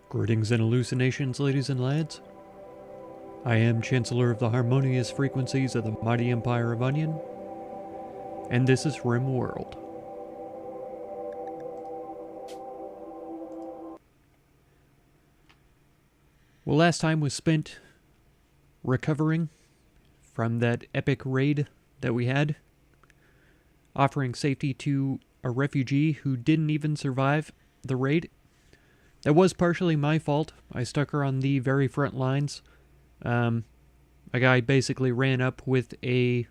Greetings and hallucinations, ladies and lads. I am Chancellor of the harmonious frequencies of the mighty Empire of Onion, and this is Rimworld. Well, last time was spent recovering from that epic raid that we had, offering safety to a refugee who didn't even survive the raid. That was partially my fault. I stuck her on the very front lines. A guy basically ran up with a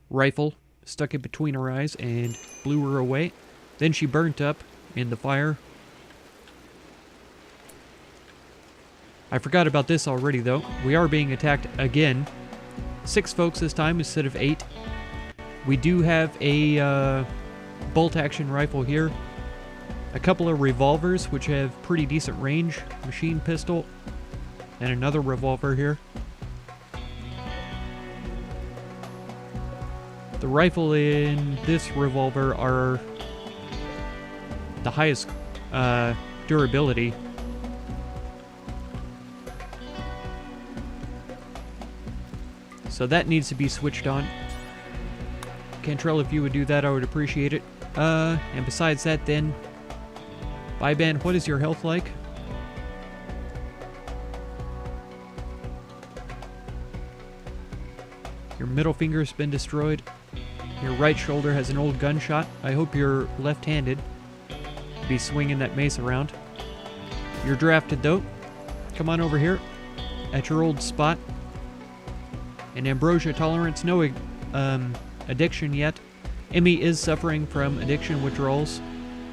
rifle, stuck it between her eyes, and blew her away. Then she burnt up in the fire. I forgot about this already, though. We are being attacked again. 6 folks this time instead of 8. We do have a bolt-action rifle here. A couple of revolvers, which have pretty decent range. Machine pistol. And another revolver here. The rifle in this revolver are the highest durability. So that needs to be switched on. Cantrell, if you would do that, I would appreciate it. And besides that, then, Byban, what is your health like? Your middle finger's been destroyed. Your right shoulder has an old gunshot. I hope you're left-handed. Be swinging that mace around. You're drafted, though. Come on over here. At your old spot. An ambrosia tolerance. No addiction yet. Emmy is suffering from addiction withdrawals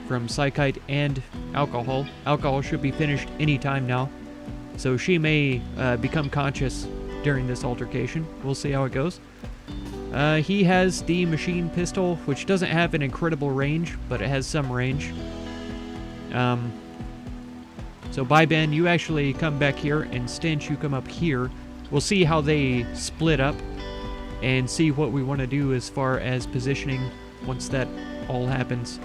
from psychite and alcohol. Alcohol should be finished any time now. So she may become conscious during this altercation. We'll see how it goes. He has the machine pistol, which doesn't have an incredible range, but it has some range. So Byban, you actually come back here, and Stench, you come up here. We'll see how they split up and see what we want to do as far as positioning once that all happens.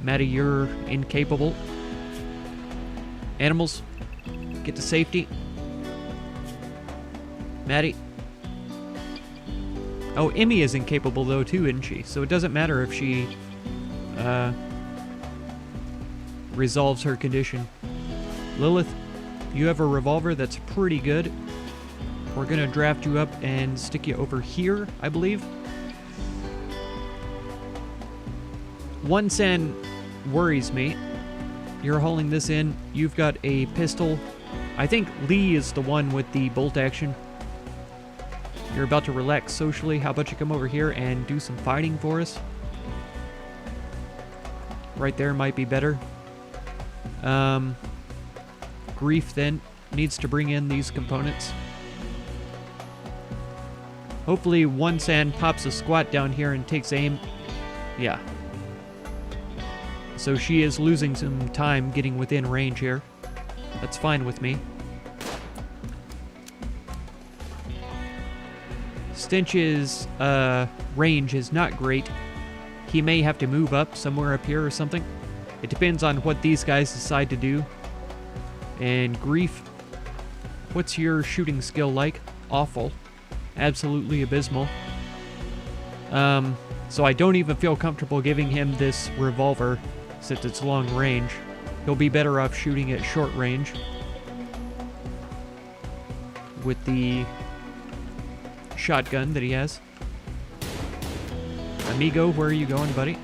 Maddie, you're incapable. Animals, get to safety. Maddie. Oh, Emmy is incapable though too, isn't she? So it doesn't matter if she resolves her condition. Lilith, you have a revolver that's pretty good. We're gonna draft you up and stick you over here, I believe. One San worries me. You're hauling this in. You've got a pistol. I think Lee is the one with the bolt action. You're about to relax socially. How about you come over here and do some fighting for us? Right there might be better. Grief then needs to bring in these components. Hopefully One San pops a squat down here and takes aim. Yeah. So she is losing some time getting within range here. That's fine with me. Stench's range is not great. He may have to move up somewhere up here or something. It depends on what these guys decide to do. And Grief, what's your shooting skill like? Awful. Absolutely abysmal. So I don't even feel comfortable giving him this revolver since it's long range. He'll be better off shooting at short range with the shotgun that he has. Amigo, where are you going, buddy?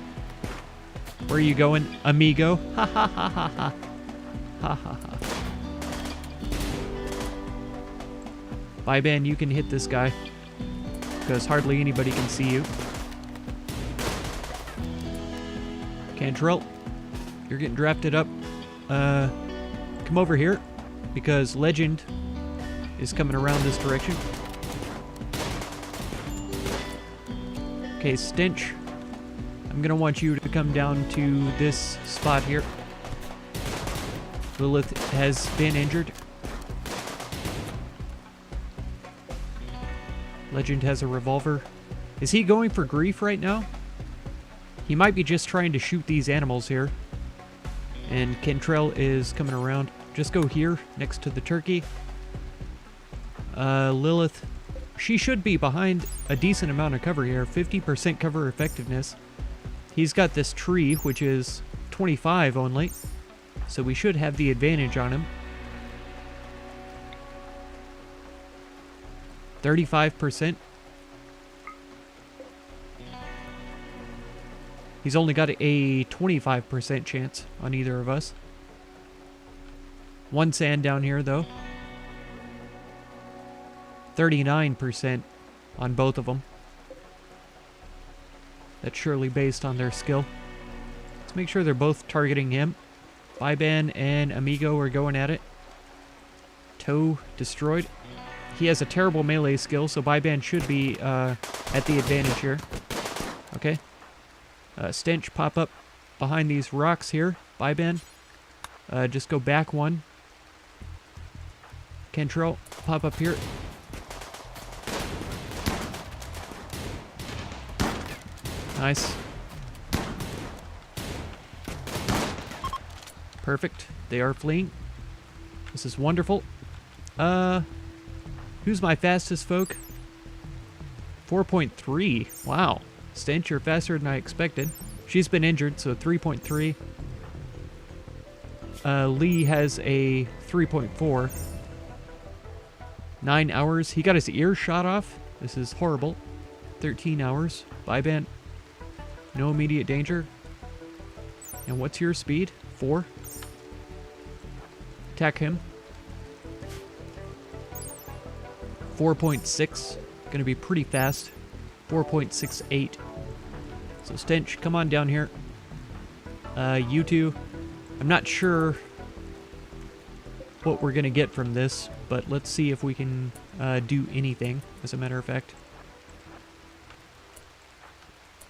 Where are you going, amigo? Ha ha ha ha ha. Ha ha ha. Byban, you can hit this guy, because hardly anybody can see you. Cantrell, you're getting drafted up. Come over here, because Legend is coming around this direction. Okay, Stench, I'm gonna want you to come down to this spot here. Lilith has been injured. Legend has a revolver. Is he going for Grief right now? He might be just trying to shoot these animals here. And Cantrell is coming around. Just go here, next to the turkey. Lilith, she should be behind a decent amount of cover here. 50% cover effectiveness. He's got this tree, which is 25 only. So we should have the advantage on him. 35%. He's only got a 25% chance on either of us. One sand down here, though. 39% on both of them. That's surely based on their skill. Let's make sure they're both targeting him. Biban and Amigo are going at it. Toe destroyed. He has a terrible melee skill, so Biban should be at the advantage here. Okay. Stench pop up behind these rocks here. Biban. Just go back one. Cantrell, pop up here. Nice. Perfect. They are fleeing. This is wonderful. Who's my fastest folk? 4.3. Wow. Stench, you're faster than I expected. She's been injured, so 3.3. Lee has a 3.4. 9 hours. He got his ear shot off. This is horrible. 13 hours. Biban. No immediate danger. And what's your speed? 4. Attack him. 4.6. Gonna be pretty fast. 4.68. So Stench, come on down here. You two. I'm not sure what we're gonna get from this, but let's see if we can do anything, as a matter of fact.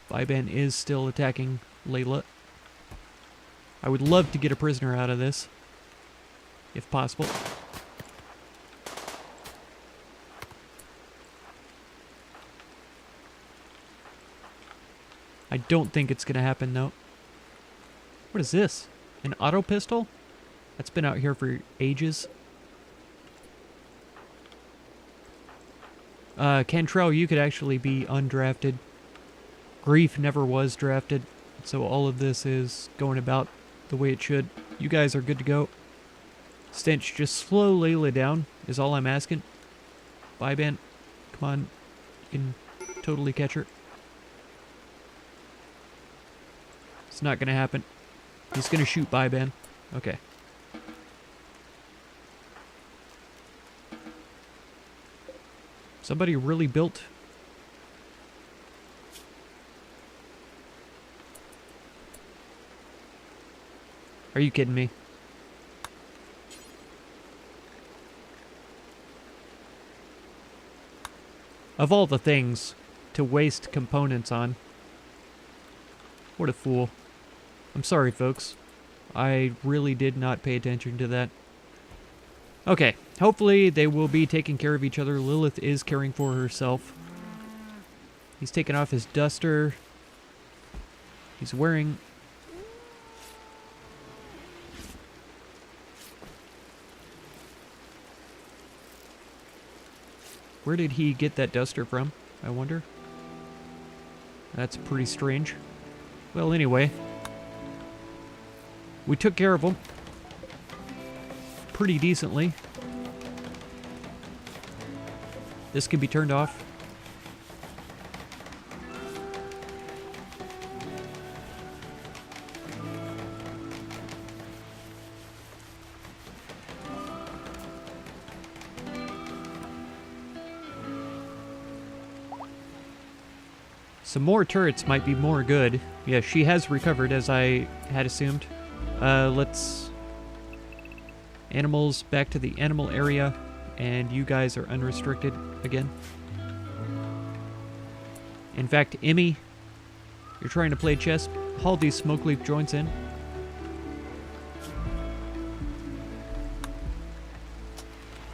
Biban is still attacking Layla. I would love to get a prisoner out of this, if possible. I don't think it's going to happen, though. What is this? An auto pistol? That's been out here for ages. Cantrell, you could actually be undrafted. Grief never was drafted, so all of this is going about the way it should. You guys are good to go. Stench, just slow Layla down is all I'm asking. Biban, come on. You can totally catch her. It's not going to happen. He's going to shoot Biban. Okay. Somebody really built... Are you kidding me? Of all the things to waste components on. What a fool. I'm sorry, folks. I really did not pay attention to that. Okay, hopefully they will be taking care of each other. Lilith is caring for herself. He's taking off his duster. He's wearing... Where did he get that duster from, I wonder? That's pretty strange. Well, anyway. We took care of him. Pretty decently. This can be turned off. Some more turrets might be more good. Yeah, she has recovered, as I had assumed. Let's... Animals back to the animal area, and you guys are unrestricted again. In fact, Emmy, you're trying to play chess. Haul these smoke leaf joints in.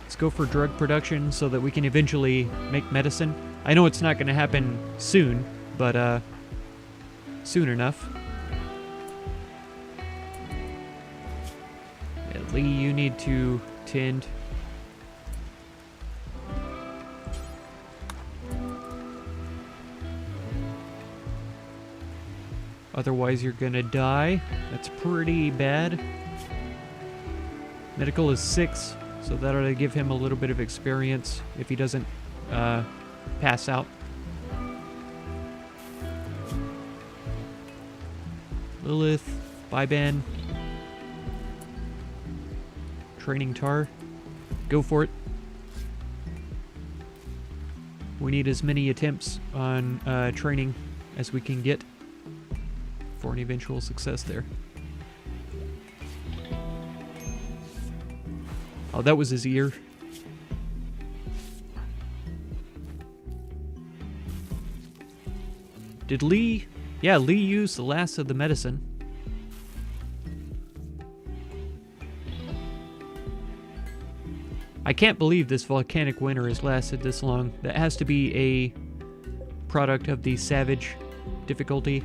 Let's go for drug production so that we can eventually make medicine. I know it's not going to happen soon, but soon enough. Lee, you need to tend. Otherwise, you're gonna die. That's pretty bad. Medical is 6, so that ought to give him a little bit of experience if he doesn't pass out. Lilith, Byban, Training Tar. Go for it. We need as many attempts on training as we can get for an eventual success there. Oh, that was his ear. Did Lee... Yeah, Lee used the last of the medicine. I can't believe this volcanic winter has lasted this long. That has to be a product of the Savage difficulty.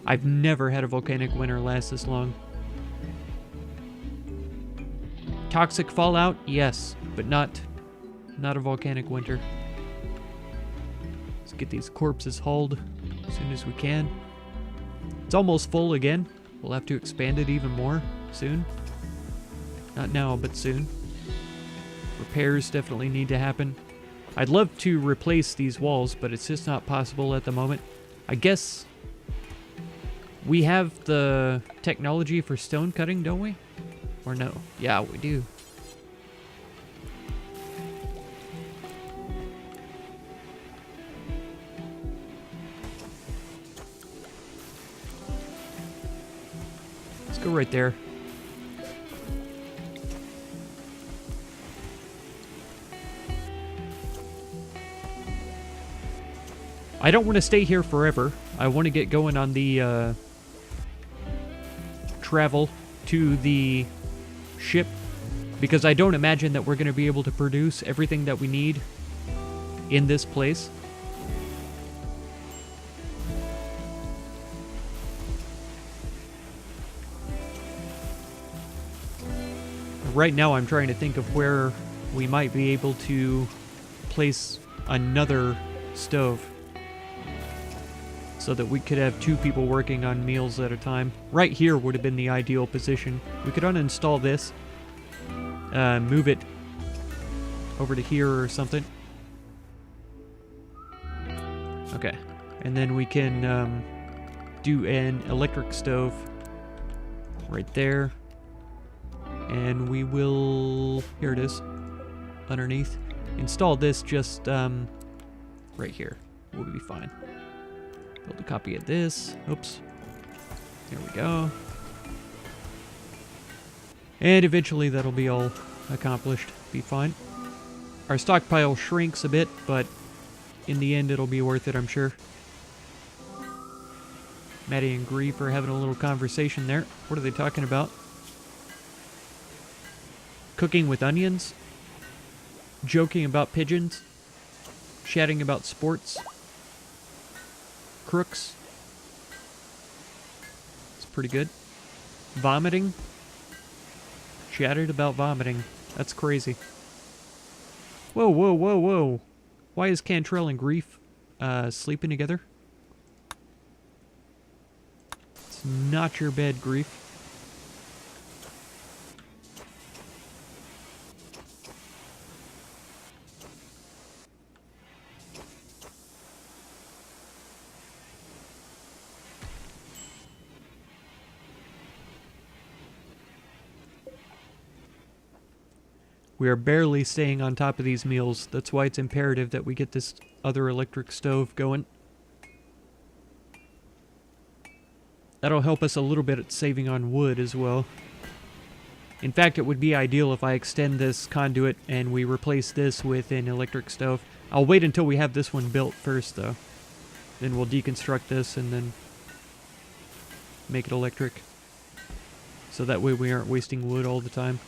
I've never had a volcanic winter last this long. Toxic fallout? Yes, but not a volcanic winter. Let's get these corpses hauled as soon as we can. It's almost full again. We'll have to expand it even more soon. Not now, but soon. Repairs definitely need to happen. I'd love to replace these walls, but it's just not possible at the moment. I guess we have the technology for stone cutting, don't we? Or no? Yeah, we do. Let's go right there. I don't want to stay here forever. I want to get going on the travel to the ship, because I don't imagine that we're going to be able to produce everything that we need in this place. Right now I'm trying to think of where we might be able to place another stove so that we could have 2 people working on meals at a time. Right here would have been the ideal position. We could uninstall this, move it over to here or something. Okay, and then we can do an electric stove right there. And we will, here it is, underneath. Install this just right here. We'll be fine. Build a copy of this. Oops. There we go. And eventually that'll be all accomplished. Be fine. Our stockpile shrinks a bit, but in the end it'll be worth it, I'm sure. Maddie and Grief are having a little conversation there. What are they talking about? Cooking with onions? Joking about pigeons? Chatting about sports? Crooks? It's pretty good. Vomiting? Chatted about vomiting. That's crazy. Whoa, whoa, whoa, whoa. Why is Cantrell and Grief sleeping together? It's not your bed, Grief. We are barely staying on top of these meals. That's why it's imperative that we get this other electric stove going. That'll help us a little bit at saving on wood as well. In fact, it would be ideal if I extend this conduit and we replace this with an electric stove. I'll wait until we have this one built first, though. Then we'll deconstruct this and then make it electric. So that way we aren't wasting wood all the time.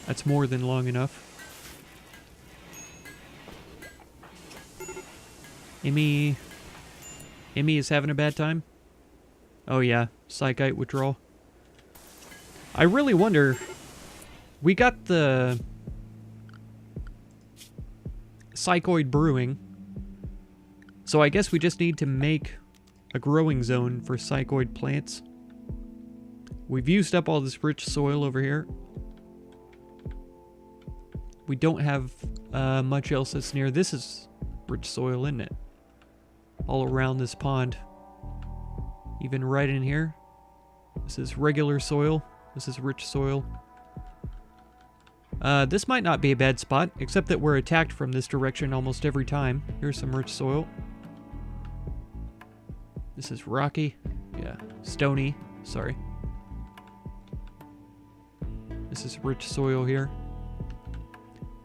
That's more than long enough. Emmy is having a bad time? Oh yeah, psychite withdrawal. I really wonder... We got the... psychoid brewing. So I guess we just need to make a growing zone for psychoid plants. We've used up all this rich soil over here. We don't have much else that's near. This is rich soil, isn't it? All around this pond. Even right in here. This is regular soil. This is rich soil. This might not be a bad spot, except that we're attacked from this direction almost every time. Here's some rich soil. This is rocky. Yeah, stony. Sorry. This is rich soil here.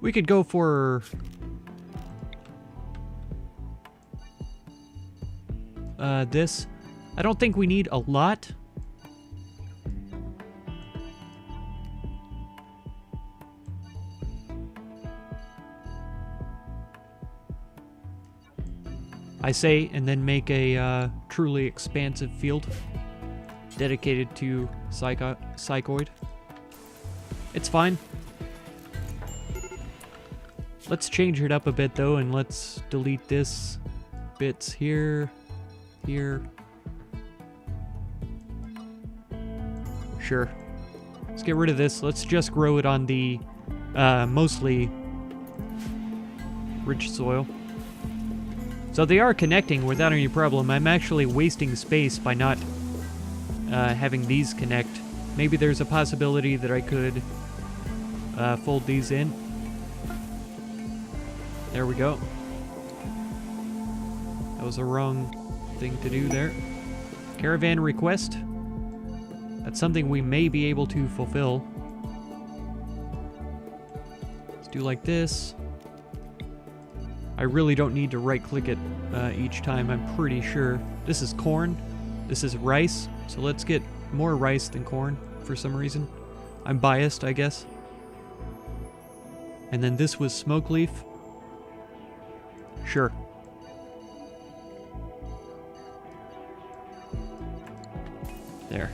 We could go for... this. I don't think we need a lot. I say, and then make a truly expansive field dedicated to psychoid. It's fine. Let's change it up a bit though, and let's delete this bits here, here. Sure. Let's get rid of this. Let's just grow it on the mostly rich soil. So they are connecting without any problem. I'm actually wasting space by not having these connect. Maybe there's a possibility that I could fold these in. There we go. That was a wrong thing to do there. Caravan request. That's something we may be able to fulfill. Let's do like this. I really don't need to right-click it each time, I'm pretty sure. This is corn. This is rice. So let's get more rice than corn for some reason. I'm biased, I guess. And then this was smoke leaf. Sure. There.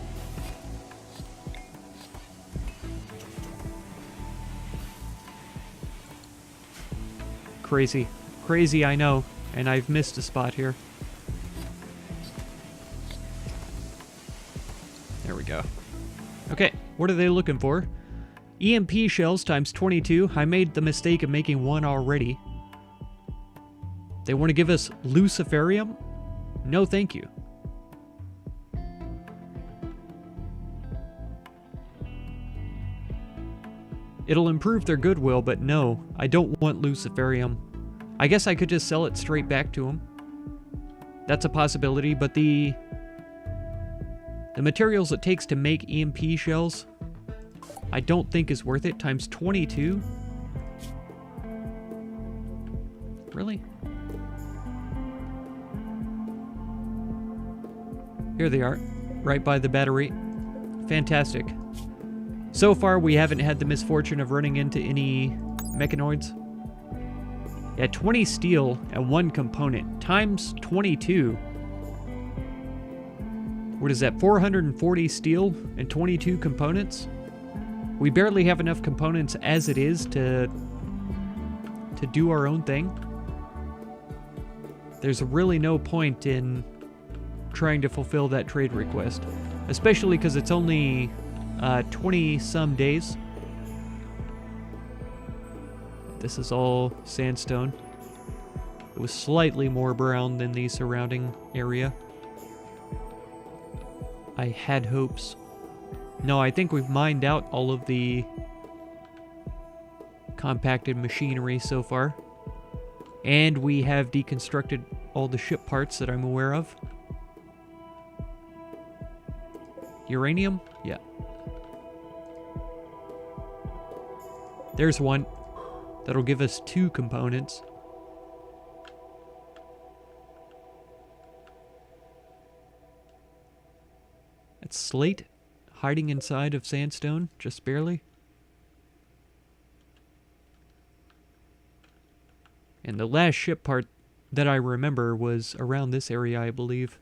Crazy. Crazy, I know. And I've missed a spot here. There we go. Okay, what are they looking for? EMP shells times 22. I made the mistake of making one already. They want to give us luciferium? No, thank you. It'll improve their goodwill, but no, I don't want luciferium. I guess I could just sell it straight back to them. That's a possibility, but the materials it takes to make EMP shells, I don't think is worth it. Times 22? Really? Here they are, right by the battery. Fantastic. So far, we haven't had the misfortune of running into any mechanoids. Yeah, 20 steel and 1 component. Times 22. What is that, 440 steel and 22 components? We barely have enough components as it is to do our own thing. There's really no point in trying to fulfill that trade request. Especially because it's only 20-some days. This is all sandstone. It was slightly more brown than the surrounding area. I had hopes. No, I think we've mined out all of the compacted machinery so far. And we have deconstructed all the ship parts that I'm aware of. Uranium? Yeah. There's one. That'll give us 2 components. That's slate hiding inside of sandstone, just barely. And the last ship part that I remember was around this area, I believe.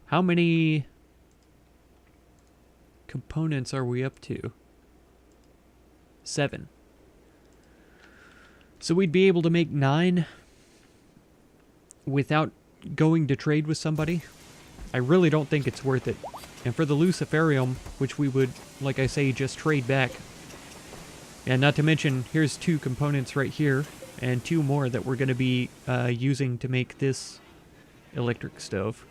How many components are we up to? 7. So we'd be able to make 9 without going to trade with somebody. I really don't think it's worth it. And for the Luciferium, which we would, like I say, just trade back. And not to mention, here's 2 components right here, and 2 more that we're going to be using to make this electric stove.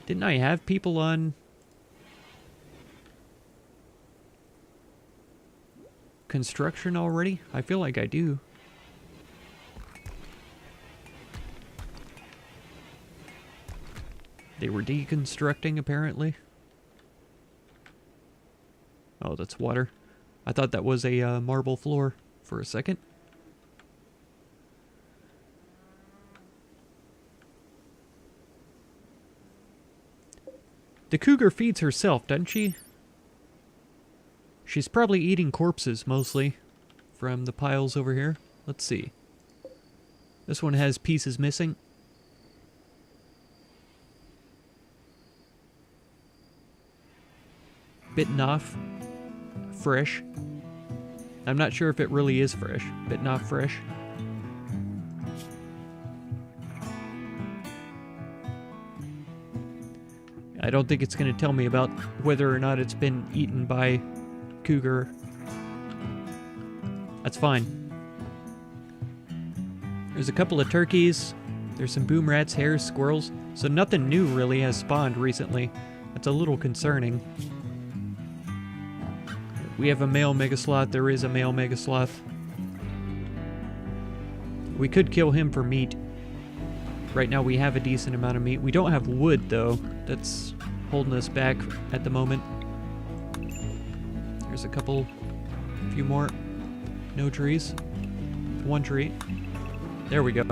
Didn't I have people on construction already? I feel like I do. They were deconstructing, apparently. Oh, that's water. I thought that was a marble floor for a second. The cougar feeds herself, doesn't she? She's probably eating corpses, mostly, from the piles over here. Let's see. This one has pieces missing. Bitten off. Fresh. I'm not sure if it really is fresh. Bitten off fresh. I don't think it's going to tell me about whether or not it's been eaten by cougar. That's fine. There's a couple of turkeys. There's some boom rats, hares, squirrels. So nothing new really has spawned recently. That's a little concerning. We have a male megasloth. There is a male megasloth. We could kill him for meat. Right now we have a decent amount of meat. We don't have wood, though. That's holding us back at the moment. There's a few more. No trees. 1 tree. There we go.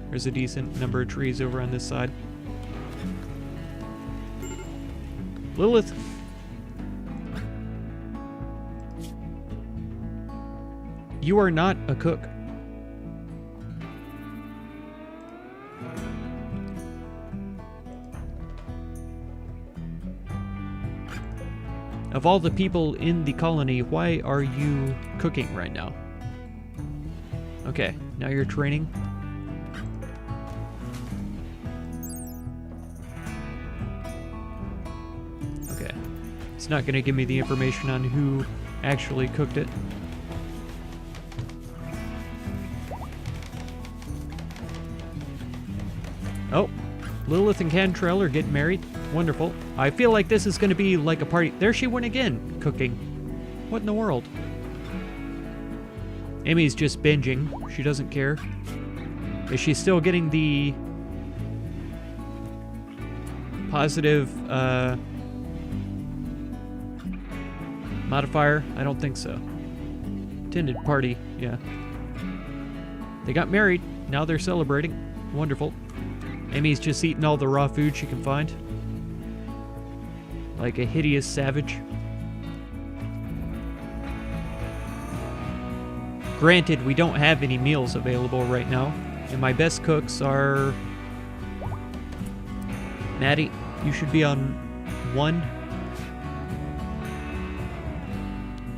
There's a decent number of trees over on this side. Lilith. You are not a cook. Of all the people in the colony, why are you cooking right now? Okay, now you're training. Okay. It's not going to give me the information on who actually cooked it. Oh, Lilith and Cantrell are getting married. Wonderful. I feel like this is going to be like a party. There she went again, cooking. What in the world? Amy's just binging. She doesn't care. Is she still getting the positive modifier? I don't think so. Attended party, yeah. They got married. Now they're celebrating. Wonderful. Amy's just eating all the raw food she can find. Like a hideous savage. Granted, we don't have any meals available right now. And my best cooks are... Maddie, you should be on 1.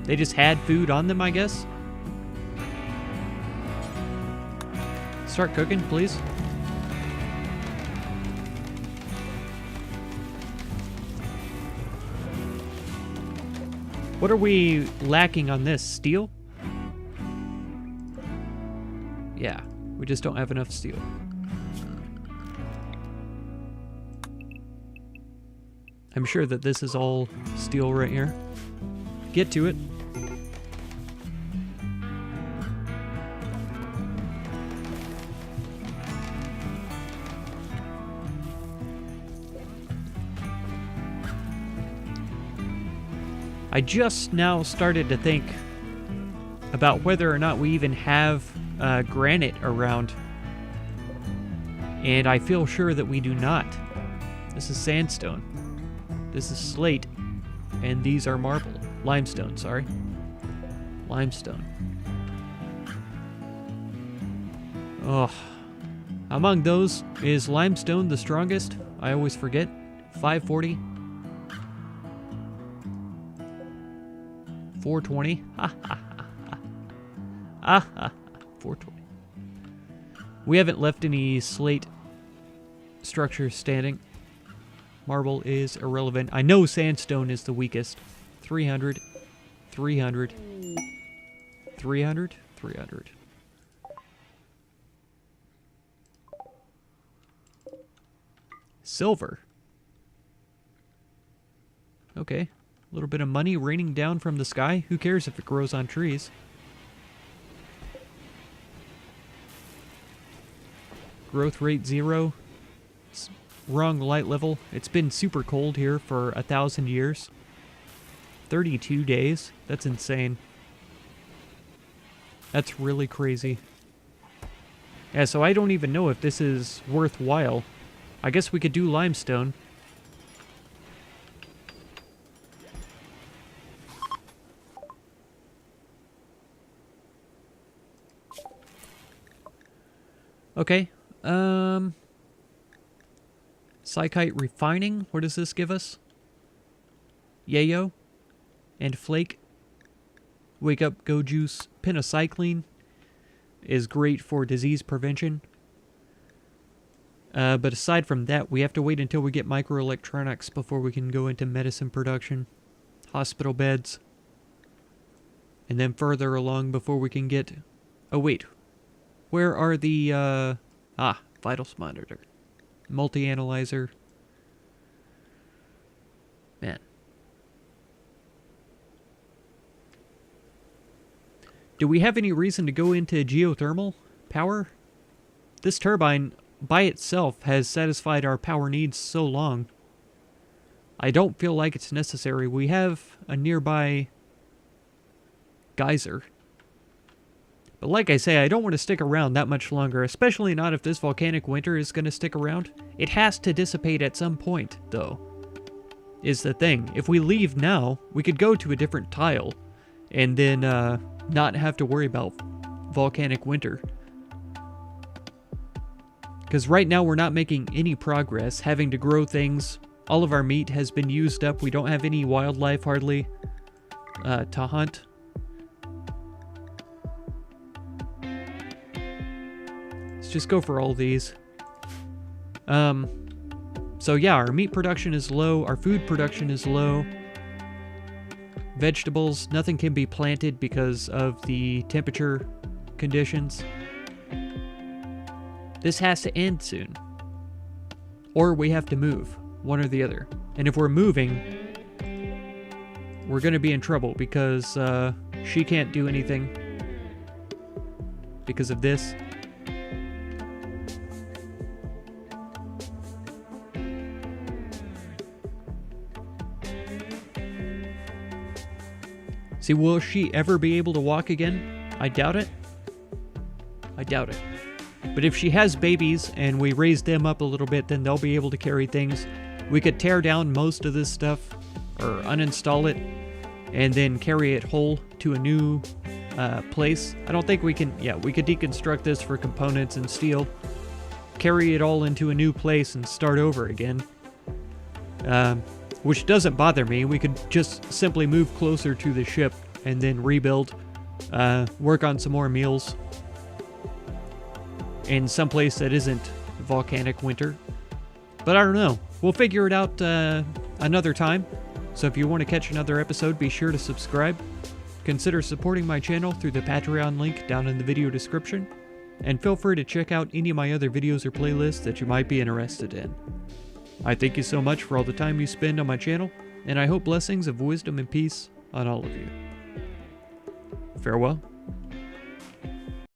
They just had food on them, I guess. Start cooking, please. What are we lacking on this? Steel? Yeah, we just don't have enough steel. I'm sure that this is all steel right here. Get to it. I just now started to think about whether or not we even have granite around. And I feel sure that we do not. This is sandstone. This is slate. And these are marble. Limestone, sorry. Limestone. Oh, among those, is limestone the strongest? I always forget. 540. 420. Ha ha ha ha. 420. We haven't left any slate structures standing. Marble is irrelevant. I know sandstone is the weakest. 300. 300. 300. 300. Silver. Okay. A little bit of money raining down from the sky. Who cares if it grows on trees? Growth rate 0. Wrong light level. It's been super cold here for 1,000 years. 32 days. That's insane. That's really crazy. Yeah, so I don't even know if this is worthwhile. I guess we could do limestone. Okay. Psychite refining. What does this give us? Yayo. And flake. Wake up, go juice. Penocycline is great for disease prevention. But aside from that, we have to wait until we get microelectronics before we can go into medicine production. Hospital beds. And then further along before we can get... Oh, wait. Where are the, vitals monitor. Multi-analyzer. Man. Do we have any reason to go into geothermal power? This turbine, by itself, has satisfied our power needs so long. I don't feel like it's necessary. We have a nearby geyser. But like I say, I don't want to stick around that much longer, especially not if this volcanic winter is going to stick around. It has to dissipate at some point, though, is the thing. If we leave now, we could go to a different tile, and then not have to worry about volcanic winter. Because right now we're not making any progress, having to grow things. All of our meat has been used up. We don't have any wildlife, hardly, to hunt. Just go for all these. So yeah, our meat production is low, our food production is low. Vegetables, nothing can be planted because of the temperature conditions. This has to end soon. Or we have to move, one or the other. And if we're moving, we're gonna be in trouble because she can't do anything because of this. See, will she ever be able to walk again? I doubt it. I doubt it. But if she has babies and we raise them up a little bit, then they'll be able to carry things. We could tear down most of this stuff or uninstall it and then carry it whole to a new place. I don't think we can... Yeah, we could deconstruct this for components and steel. Carry it all into a new place and start over again. Which doesn't bother me. We could just simply move closer to the ship and then rebuild, work on some more meals in some place that isn't volcanic winter. But I don't know. We'll figure it out another time. So if you want to catch another episode, be sure to subscribe. Consider supporting my channel through the Patreon link down in the video description. And feel free to check out any of my other videos or playlists that you might be interested in. I thank you so much for all the time you spend on my channel, and I hope blessings of wisdom and peace on all of you. Farewell.